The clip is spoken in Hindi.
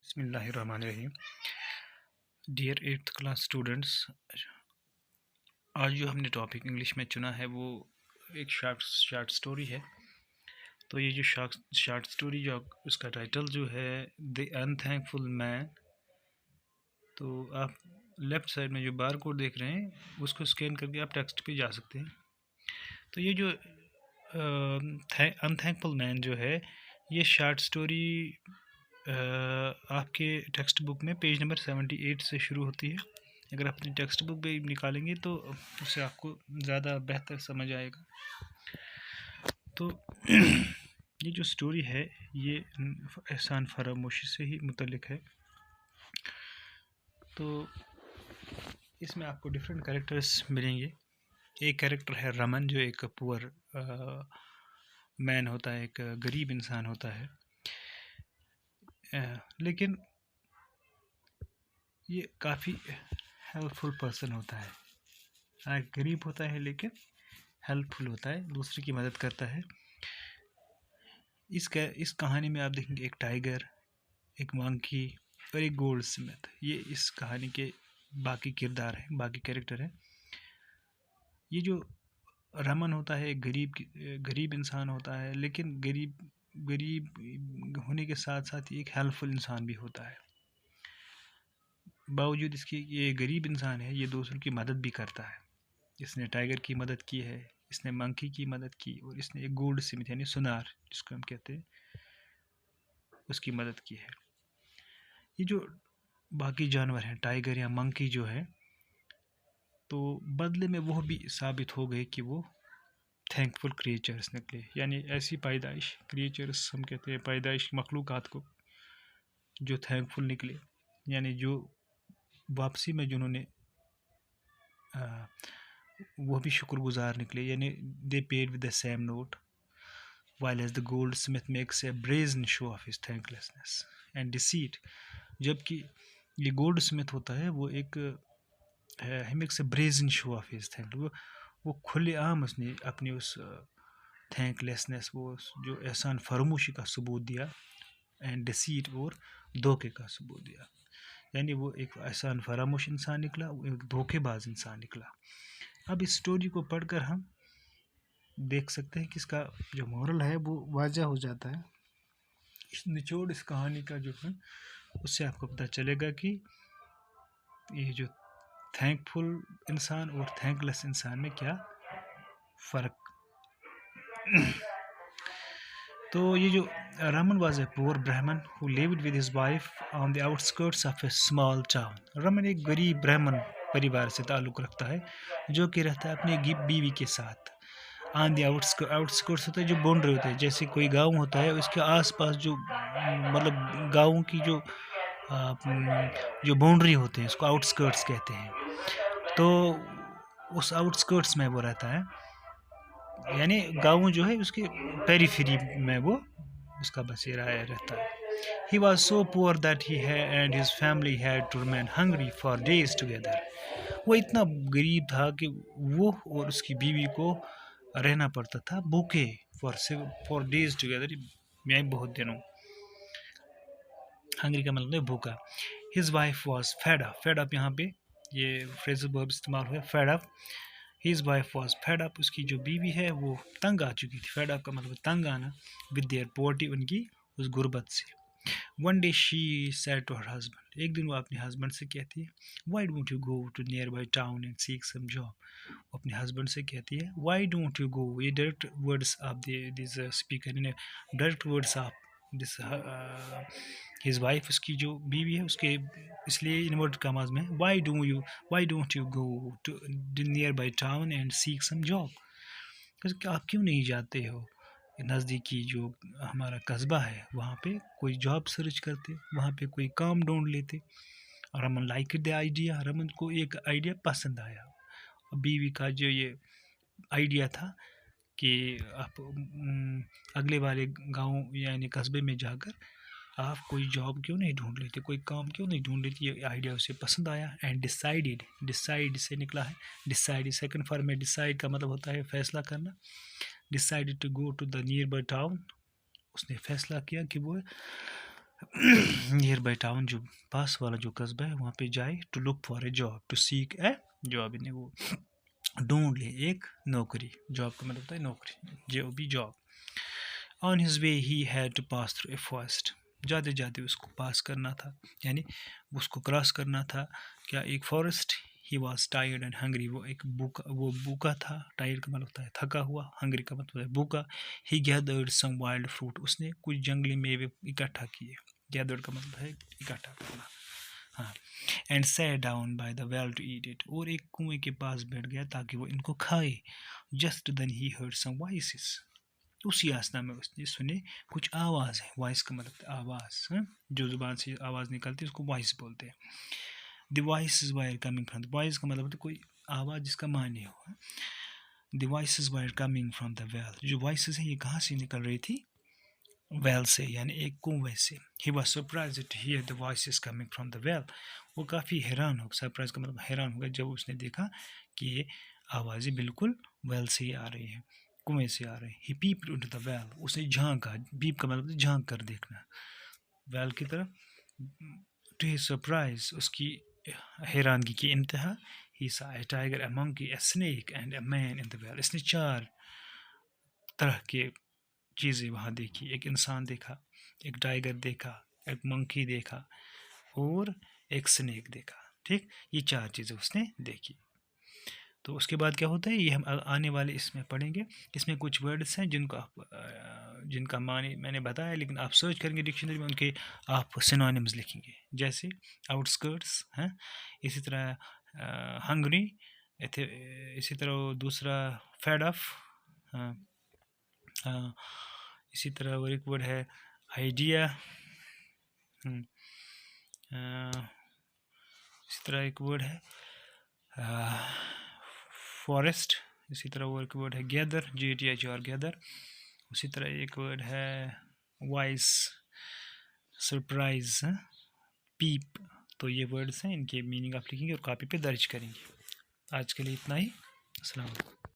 बिस्मिल्लाहिर्रहमानिर्रहीम। डियर 8th क्लास स्टूडेंट्स, आज जो हमने टॉपिक इंग्लिश में चुना है वो एक शार्ट स्टोरी है। तो ये जो शार्ट स्टोरी जो उसका टाइटल जो है द अनथैंकफुल मैन। तो आप लेफ़्ट साइड में जो बार कोड देख रहे हैं उसको स्कैन करके आप टेक्स्ट पे जा सकते हैं। तो ये जो अनथैंकफुल मैन जो है ये शार्ट स्टोरी आपके टेक्स्ट बुक में पेज नंबर 78 से शुरू होती है। अगर आप अपनी टेक्स्ट बुक भी निकालेंगे तो उससे आपको ज़्यादा बेहतर समझ आएगा। तो ये जो स्टोरी है ये एहसान फरामोशी से ही मुतल्लिक है। तो इसमें आपको डिफरेंट कैरेक्टर्स मिलेंगे। एक कैरेक्टर है रमन, जो एक पुअर मैन होता है, एक गरीब इंसान होता है। लेकिन ये काफ़ी हेल्पफुल पर्सन होता है। गरीब होता है लेकिन हेल्पफुल होता है, दूसरे की मदद करता है। इस कहानी में आप देखेंगे एक टाइगर, एक मंकी और एक गोल्ड स्मिथ। ये इस कहानी के बाकी किरदार हैं, बाकी कैरेक्टर हैं। ये जो रमन होता है एक गरीब इंसान होता है, लेकिन गरीब होने के साथ साथ ये एक हेल्पफुल इंसान भी होता है। बावजूद इसके ये गरीब इंसान है, ये दूसरों की मदद भी करता है। इसने टाइगर की मदद की है, इसने मंकी की मदद की, और इसने एक गोल्ड स्मिथ यानी सुनार जिसको हम कहते हैं उसकी मदद की है। ये जो बाकी जानवर हैं, टाइगर या मंकी जो है, तो बदले में वो भी साबित हो गए कि वो थैंकफुल क्रिएचर्स निकले। यानी ऐसी पैदाइश, क्रिएचर्स हम कहते हैं पैदाइश मखलूक़ात को, जो थैंकफुल निकले, यानी जो वापसी में जिन्होंने वो भी शुक्रगुजार निकले। यानी दे paid with the same note while as the goldsmith makes a brazen show of his thanklessness and deceit। जबकि ये गोल्ड स्मिथ होता है वो एक he makes a brazen show of his वो खुलेआम उसने अपनी उस थैंकलेसनेस, वो जो एहसान फरामोशी का सबूत दिया, एंड डिसीट और धोखे का सबूत दिया। यानी वो एक एहसान फरामोश इंसान निकला, वो एक धोखेबाज इंसान निकला। अब इस स्टोरी को पढ़कर हम देख सकते हैं कि इसका जो मोरल है वो वाज़ह हो जाता है। इस निचोड़ इस कहानी का जो है उससे आपको पता चलेगा कि ये जो थैंकफुल इंसान और थैंकलेस इंसान में क्या फ़र्क। तो ये जो रमन वाज ए पुअर ब्राह्मण who lived with his wife on the outskirts of A small town. Raman एक गरीब ब्राह्मण परिवार से ताल्लुक़ रखता है, जो कि रहता है अपनी बीवी के साथ। ऑन द आउटस्कर्ट्स होता है जो बाउंड्री होता है, जैसे कोई गांव होता है उसके आसपास जो मतलब गांव की जो बाउंड्री होते हैं उसको आउटस्कर्ट्स कहते हैं। तो उस आउटस्कर्ट्स में वो रहता है, यानी गांव जो है उसके पेरिफेरी में वो उसका बसेरा रहता है। He was so poor that he and his family had to remain hungry for days together। वो इतना गरीब था कि वो और उसकी बीवी को रहना पड़ता था भूखे फॉर डेज टुगेदर, यानी बहुत दिनों। हंगरी का मतलब है भूखा। His wife was fed up यहाँ पे ये फ्रेजल वर्ब इस्तेमाल हुआ, fed up. His wife was fed up, उसकी जो बीवी है वो तंग आ चुकी थी। फेड अप का मतलब तंग आना, विद देयर पॉवर्टी, उनकी उस गुर्बत से। One day she said to her husband, एक दिन वो अपने हस्बैंड से कहती है, why don't you go to nearby town and seek some job. वो अपने हस्बैंड से कहती है वाई डोंट यू गो, ये direct words of this speaker, indirect words of this his wife, उसकी जो बीवी है उसके, इसलिए इन्वर्ट कामाज में why don't you go to nearby town and seek some job. आप क्यों नहीं जाते हो नज़दीकी जो हमारा कस्बा है वहाँ पे कोई जॉब सर्च करते, वहाँ पे कोई काम ढूंढ लेते। और Raman like the idea, Raman को एक आइडिया पसंद आया। बीवी का जो ये आइडिया था कि आप अगले वाले गांव यानी कस्बे में जाकर आप कोई जॉब क्यों नहीं ढूंढ लेते, कोई काम क्यों नहीं ढूंढ लेते, ये आइडिया उसे पसंद आया। एंड डिसाइड से निकला है डिसाइड, सेकंड फॉर्म में डिसाइड का मतलब होता है फैसला करना। Decided to go to the nearby town, उसने फैसला किया कि वो नियर बाई टाउन, जो पास वाला जो कस्बा है वहाँ पे जाए, to look for a job, to seek a job, इन्हें वो ढूंढ ले एक नौकरी। जॉब का मतलब होता है नौकरी, जो भी job. On his way he had to pass through a forest, जाते जाते उसको पास करना था, यानी उसको क्रॉस करना था क्या, एक forest. He was tired and hungry, वो भूखा था। टायर्ड का मतलब होता है थका हुआ, हंग्री का मतलब है भूखा। ही गैदर्ड सम वाइल्ड फ्रूट, उसने कुछ जंगली मेवे इकट्ठा किए। गैदर्ड का मतलब है इकट्ठा करना, हाँ। And sat down by the well to eat it, और एक कुएं के पास बैठ गया ताकि वो इनको खाए। Just then he heard some voices, उसी आसना में उसने सुने कुछ आवाज़ है। वॉइस का मतलब आवाज़, जो जुबान से आवाज़ निकलती है उसको वॉइस बोलते हैं। The voices wire coming from, voice का मतलब कोई आवाज़ जिसका मान्य हो। The voices wire coming from the well, जो वॉइसेस है ये कहाँ से निकल रही थी, वेल से, यानी एक कुएं से। He was surprise to hear the voices coming from the well, वो काफ़ी हैरान हो, सरप्राइज का मतलब हैरान हो गया जब उसने देखा कि ये आवाज़ें बिल्कुल वेल से ही आ रही हैं, कुएं से आ रही है। ही पीप्ड इनटू द वेल, उसने झांका, पीप का मतलब झांक कर देखना वेल की तरफ। टू हिज सरप्राइज, उसकी हैरानगी की इंतहा, ही saw a tiger, a monkey, a snake and a man in the well, इसने 4 तरह के चीज़ें वहाँ देखी। एक इंसान देखा, एक टाइगर देखा, एक मंकी देखा और एक स्नेक देखा, ठीक। ये 4 चीज़ें उसने देखी। तो उसके बाद क्या होता है, ये हम आने वाले इसमें पढ़ेंगे। इसमें कुछ वर्ड्स हैं जिनको आप जिनका माने मैंने बताया, लेकिन आप सर्च करेंगे डिक्शनरी में, उनके आप सिनोनिम्स लिखेंगे, जैसे आउटस्कर्ट्स हैं, इसी तरह हंग्री, इसी तरह दूसरा फेड ऑफ, इसी तरह और एक वर्ड है आइडिया, इसी तरह एक वर्ड है फॉरेस्ट, इसी तरह वो एक वर्ड है गैदर, GATHR गैदर। उसी तरह एक वर्ड है वॉइस, सरप्राइज, पीप। तो ये वर्ड्स हैं, इनके मीनिंग आप लिखेंगे और कॉपी पे दर्ज करेंगे। आज के लिए इतना ही। अस्सलाम वालेकुम।